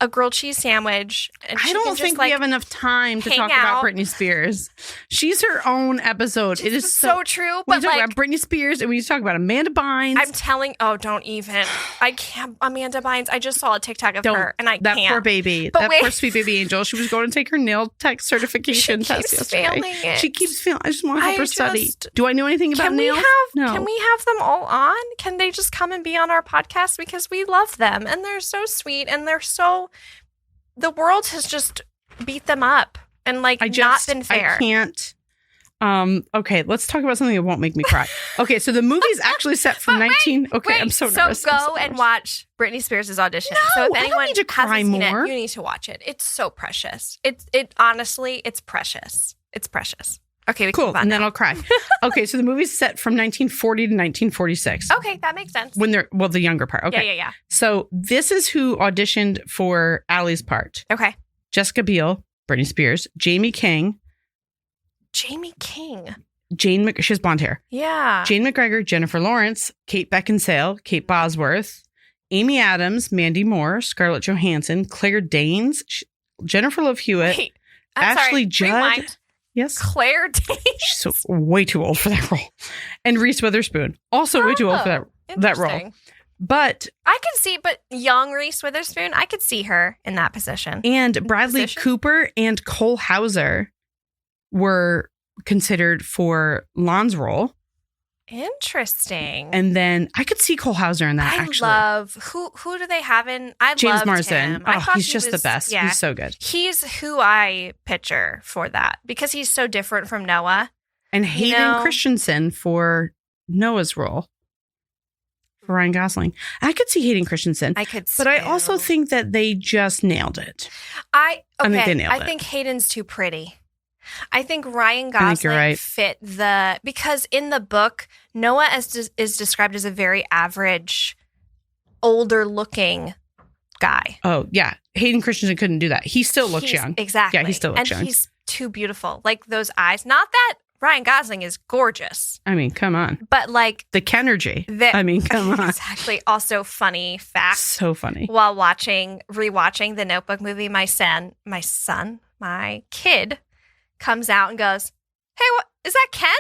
a grilled cheese sandwich. And I don't think we have enough time to talk about Britney Spears. She's her own episode. It is so true. But we talk about Britney Spears and we talk about Amanda Bynes. I'm telling. Oh, don't even. I can't. Amanda Bynes. I just saw a TikTok of her, and that can't. Poor baby. That poor sweet baby angel. She was going to take her nail tech certification test yesterday. She keeps failing. I just want to help her study. Do I know anything about nails? No. Can we have them all on? Can they just come and be on our podcast because we love them and they're so sweet and they're so. The world has just beat them up and not been fair. I can't. Okay, let's talk about something that won't make me cry. Okay, so the movie's actually set from 19. Okay, I'm so nervous. So go and watch Britney Spears' audition. No, so if anyone hasn't seen it, you need to watch it. It's so precious. It honestly, it's precious. It's precious. Okay, we can move on and then I'll cry. Okay, so the movie's set from 1940 to 1946. Okay, that makes sense. When the younger part. Okay. Yeah. So this is who auditioned for Ally's part. Okay. Jessica Biel, Britney Spears, Jamie King. She has blonde hair. Yeah. Jane McGregor, Jennifer Lawrence, Kate Beckinsale, Kate Bosworth, Amy Adams, Mandy Moore, Scarlett Johansson, Claire Danes, Jennifer Love Hewitt, Wait, Ashley Judd. Rewind. Yes. Claire Danes. She's way too old for that role. And Reese Witherspoon, also way too old for that role. But young Reese Witherspoon, I could see her in that position. And Bradley Cooper and Cole Hauser were considered for Lon's role. Interesting. And then I could see Cole Hauser in that. Who do they have in? James Marsden. Him. Oh, he's just the best. Yeah. He's so good. He's who I picture for that because he's so different from Noah. And Hayden Christensen for Noah's role. For Ryan Gosling. I could see Hayden Christensen. But I also think that they just nailed it. I think they nailed it. I think Hayden's too pretty. I think Ryan Gosling fit because in the book, Noah is described as a very average, older looking guy. Oh, yeah. Hayden Christensen couldn't do that. He still looks young. Exactly. Yeah, he still looks young. And he's too beautiful. Those eyes. Not that Ryan Gosling is gorgeous. I mean, come on. But the Kenergy. Come on. Exactly. Also funny fact. So funny. While rewatching the Notebook movie, my kid comes out and goes, "Hey, what is that, Ken?"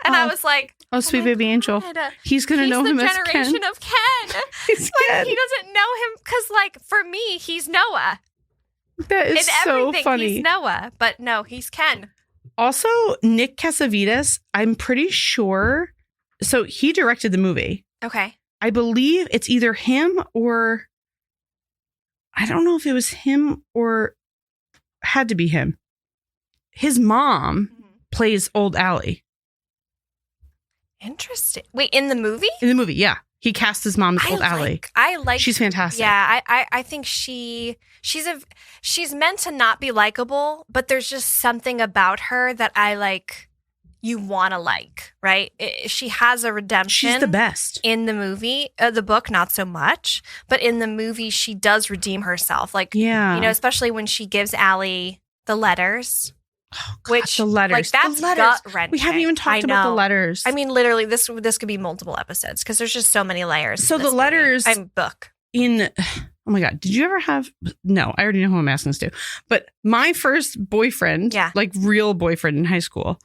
And I was like, "Oh, sweet baby angel, he's gonna know him as Ken." He's the generation of Ken. He's Ken. He doesn't know him because, for me, he's Noah. That is so funny. He's Noah, but no, he's Ken. Also, Nick Cassavetes, I'm pretty sure. So he directed the movie. Okay. I believe it's either him or I don't know if it was him or had to be him. His mom plays Old Allie. Interesting. Wait, in the movie? In the movie, yeah. He cast his mom as Old Allie. She's fantastic. Yeah, I think she's meant to not be likable, but there's just something about her that I like. You want to like, right? She has a redemption. She's the best. In the movie, the book, not so much, but in the movie, she does redeem herself. Like, especially when she gives Allie the letters. Oh, God, the letters. Like, that's gut-wrenching. We haven't even talked about the letters. I mean, literally, this could be multiple episodes because there's just so many layers. So the letters book. Oh my God, did you ever have? No, I already know who I'm asking this to. But my first boyfriend, like real boyfriend in high school,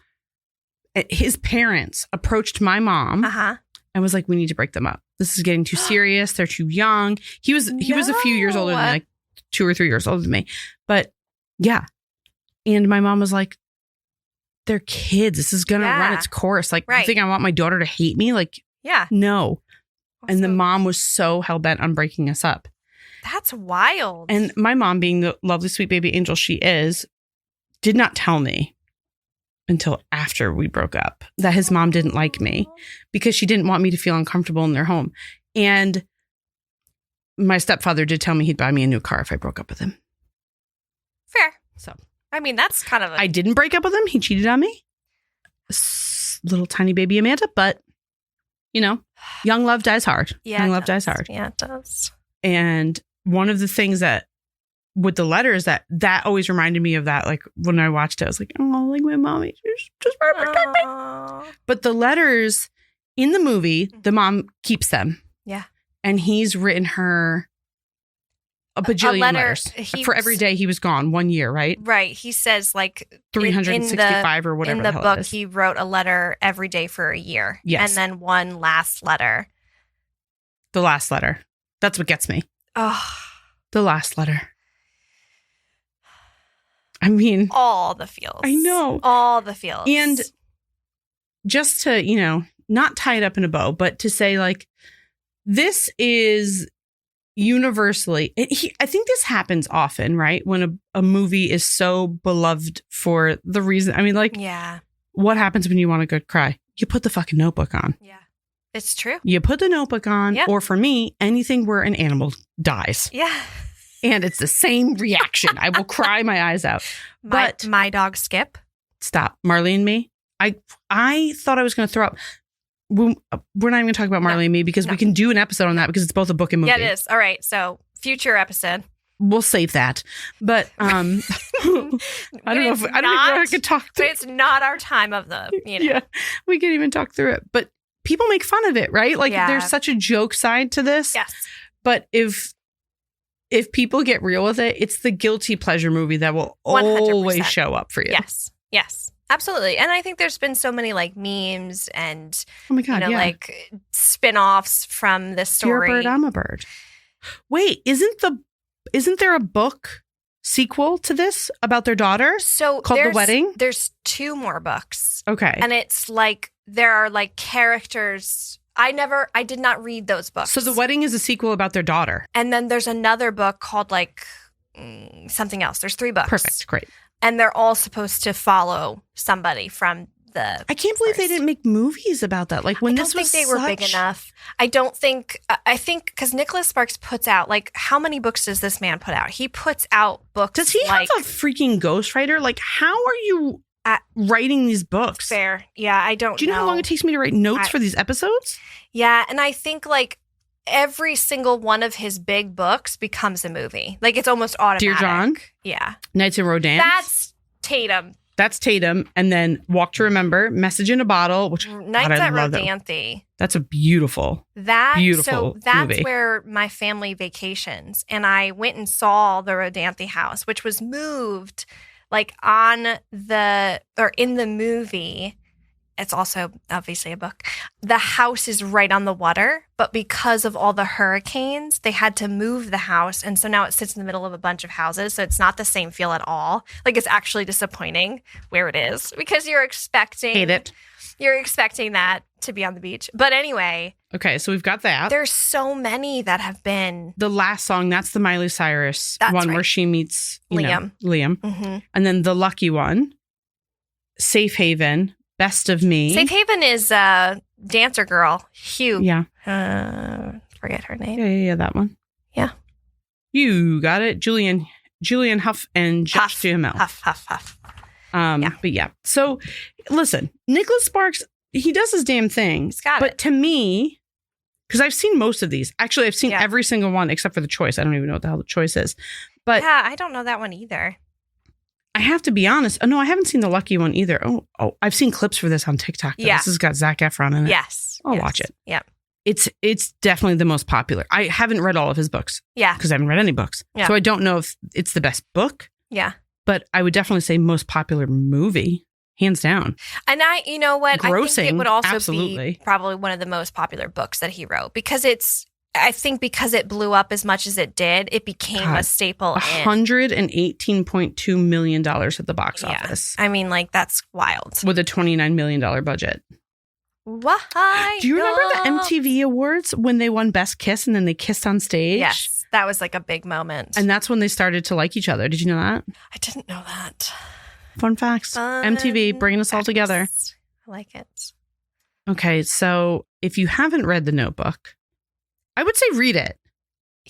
his parents approached my mom and was like, "We need to break them up. This is getting too serious. They're too young." He was a few years older than me, like 2 or 3 years older than me. But yeah. And my mom was like, "They're kids. This is going to run its course. Like, you think I want my daughter to hate me? Like, no." Also, and the mom was so hell-bent on breaking us up. That's wild. And my mom, being the lovely, sweet baby angel she is, did not tell me until after we broke up that his mom didn't like me because she didn't want me to feel uncomfortable in their home. And my stepfather did tell me he'd buy me a new car if I broke up with him. Fair. So, I mean, that's kind of I didn't break up with him. He cheated on me. Little tiny baby Amanda, but young love dies hard. Yeah, young love dies hard. Yeah, it does. And one of the things that with the letters that always reminded me of that, like when I watched it, I was like, oh, like my mommy, she's just perfect. But the letters in the movie, the mom keeps them. Yeah. And he's written her a bajillion letters for every day he was gone 1 year, right? Right. He says like 365 or whatever. In the book, he wrote a letter every day for a year. Yes. And then one last letter. The last letter. That's what gets me. Oh. The last letter. I mean, all the feels. I know. All the feels. And just to, not tie it up in a bow, but to say like, this is universally, I think this happens often, right? When a movie is so beloved for the reason, I mean, like, what happens when you want a good cry? You put the fucking Notebook on. Yeah, it's true. You put the Notebook on, or for me, anything where an animal dies. Yeah. And it's the same reaction. I will cry my eyes out. But my dog Skip. Stop. Marley and Me. I thought I was going to throw up. We're not even going to talk about Marley and Me because we can do an episode on that because it's both a book and movie. Yeah, it is. All right. So future episode. We'll save that. But I don't know if I could talk through it. It's not our time of the, Yeah, we can't even talk through it. But people make fun of it, right? Like there's such a joke side to this. Yes. But if people get real with it, it's the guilty pleasure movie that will 100%. Always show up for you. Yes. Yes. Absolutely. And I think there's been so many like memes and oh my God, like spin-offs from this story. You're a bird, I'm a bird. Wait, isn't there a book sequel to this about their daughter? So called The Wedding? There's 2 more books. Okay. And it's like there are like characters. I did not read those books. So The Wedding is a sequel about their daughter. And then there's another book called like something else. There's 3 books. Perfect. Great. And they're all supposed to follow somebody from the I can't believe they didn't make movies about that. Like when this was I don't think they were big enough. I think because Nicholas Sparks puts out, like, how many books does this man put out? He puts out books. Does he have a freaking ghostwriter? Like, how are you writing these books? Fair. Yeah, I don't know. Do you know how long it takes me to write notes for these episodes? Yeah, and I think like every single one of his big books becomes a movie. Like it's almost automatic. Dear John? Yeah. Knights and Rodin? That's Tatum. That's Tatum. And then Walk to Remember, Message in a Bottle, which Knights at Rodanthe. That's a beautiful So that's movie. where my family vacations. And I went and saw the Rodanthe house, which was moved like in the movie. It's also obviously a book. The house is right on the water, but because of all the hurricanes, they had to move the house. And so now it sits in the middle of a bunch of houses. So it's not the same feel at all. Like it's actually disappointing where it is because you're expecting Hate it. You're expecting that to be on the beach. But anyway. Okay, so we've got that. There's so many that have been. The last song, that's the Miley Cyrus one where she meets Liam. Mm-hmm. And then the lucky one, Safe Haven, Best of Me. Safe Haven is Dancer Girl, Hugh. Yeah. Forget her name. Yeah, that one. Yeah. You got it. Julian Huff and Josh Duhamel. Huff. But yeah. So listen, Nicholas Sparks, he does his damn thing. He's got but it. To me, because I've seen most of these. Actually, I've seen every single one except for The Choice. I don't even know what the hell The Choice is. But yeah, I don't know that one either. I have to be honest. Oh, no, I haven't seen The Lucky One either. Oh, I've seen clips for this on TikTok. Though. Yeah. This has got Zac Efron in it. Yes. I'll watch it. Yeah. It's definitely the most popular. I haven't read all of his books. Yeah. Because I haven't read any books. Yeah. So I don't know if it's the best book. Yeah. But I would definitely say most popular movie, hands down. And you know what? Grossing, I think it would also absolutely. be probably one of the most popular books that he wrote because because it blew up as much as it did, it became a staple. $118.2 million at the box office. I mean, like, that's wild. With a $29 million budget. Why? Do you remember the MTV Awards when they won Best Kiss and then they kissed on stage? Yes, that was like a big moment. And that's when they started to like each other. Did you know that? I didn't know that. Fun facts. MTV, bringing us all together. I like it. Okay, so if you haven't read The Notebook, I would say read it.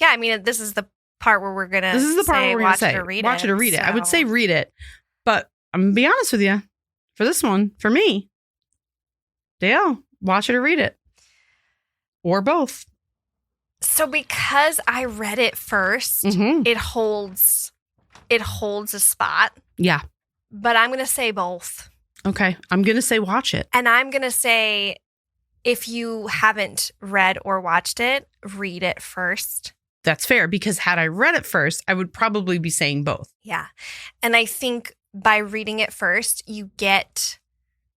Yeah, I mean, this is the part where we're going to This is the part where we're going to say, watch it or read it. I would say read it. But I'm going to be honest with you. For this one, for me, Dayelle, watch it or read it. Or both. So because I read it first, it holds a spot. Yeah. But I'm going to say both. Okay. I'm going to say watch it. And I'm going to say if you haven't read or watched it, read it first. That's fair because had I read it first, I would probably be saying both. Yeah. And I think by reading it first, you get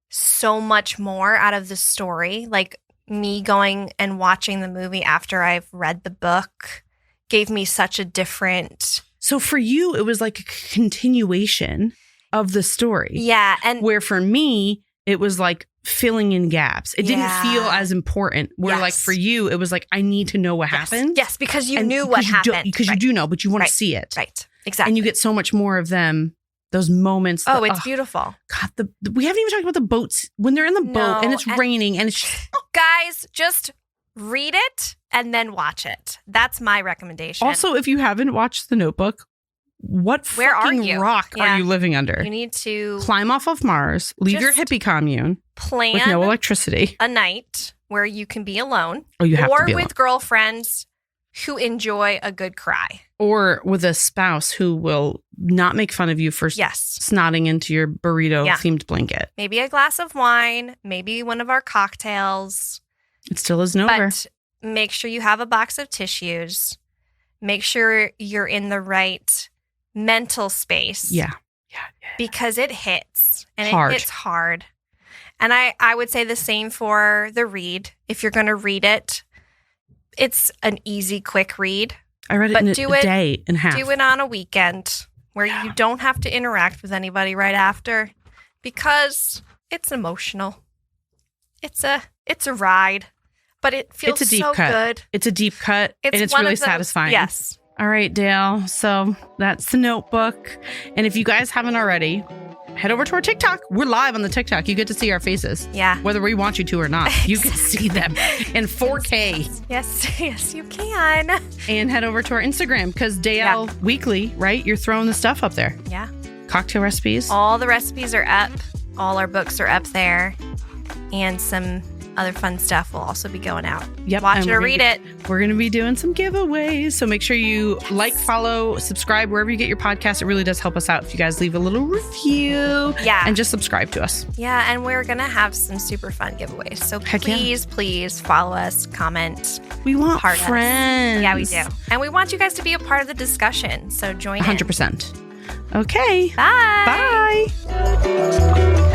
so much more out of the story. Like me going and watching the movie after I've read the book gave me such a different. So for you, it was like a continuation of the story. Yeah. And where for me, it was like filling in gaps. It didn't feel as important. Where like for you, it was like, I need to know what happened. Yes, because you knew what happened. Because you do know, but you want to see it. Right. Exactly. And you get so much more of them. Those moments. Oh, it's beautiful. God, we haven't even talked about the boats. When they're in the boat and it's raining and it's just... Guys, just read it and then watch it. That's my recommendation. Also, if you haven't watched The Notebook, where fucking rock are you living under? You need to... Climb off of Mars, leave your hippie commune, plan with no electricity. A night where you can be alone. Oh, you have to be alone. Or with alone. Girlfriends who enjoy a good cry. Or with a spouse who will not make fun of you for snotting into your burrito-themed blanket. Maybe a glass of wine, maybe one of our cocktails. It still isn't over. But make sure you have a box of tissues. Make sure you're in the right mental space. Yeah. Because it hits. And hard. It hits hard. And I would say the same for the read. If you're going to read it, it's an easy, quick read. I read it in a day and a half. Do it on a weekend where you don't have to interact with anybody right after because it's emotional. It's a ride, but it feels so good. It's a deep cut and it's really satisfying. Yes. All right, Dayelle. So that's The Notebook. And if you guys haven't already, head over to our TikTok. We're live on the TikTok. You get to see our faces. Yeah. Whether we want you to or not. You can see them in 4K. Yes, you can. And head over to our Instagram because Dayelle Weekly, right? You're throwing the stuff up there. Yeah. Cocktail recipes. All the recipes are up. All our books are up there. And some other fun stuff will also be going out. Yep. Watch it or read it. We're going to be doing some giveaways. So make sure you like, follow, subscribe wherever you get your podcast. It really does help us out if you guys leave a little review. Yeah. And just subscribe to us. Yeah. And we're going to have some super fun giveaways. So please follow us, comment. We want friends. Yeah, we do. And we want you guys to be a part of the discussion. So join 100%. in. 100%. Okay. Bye. Bye.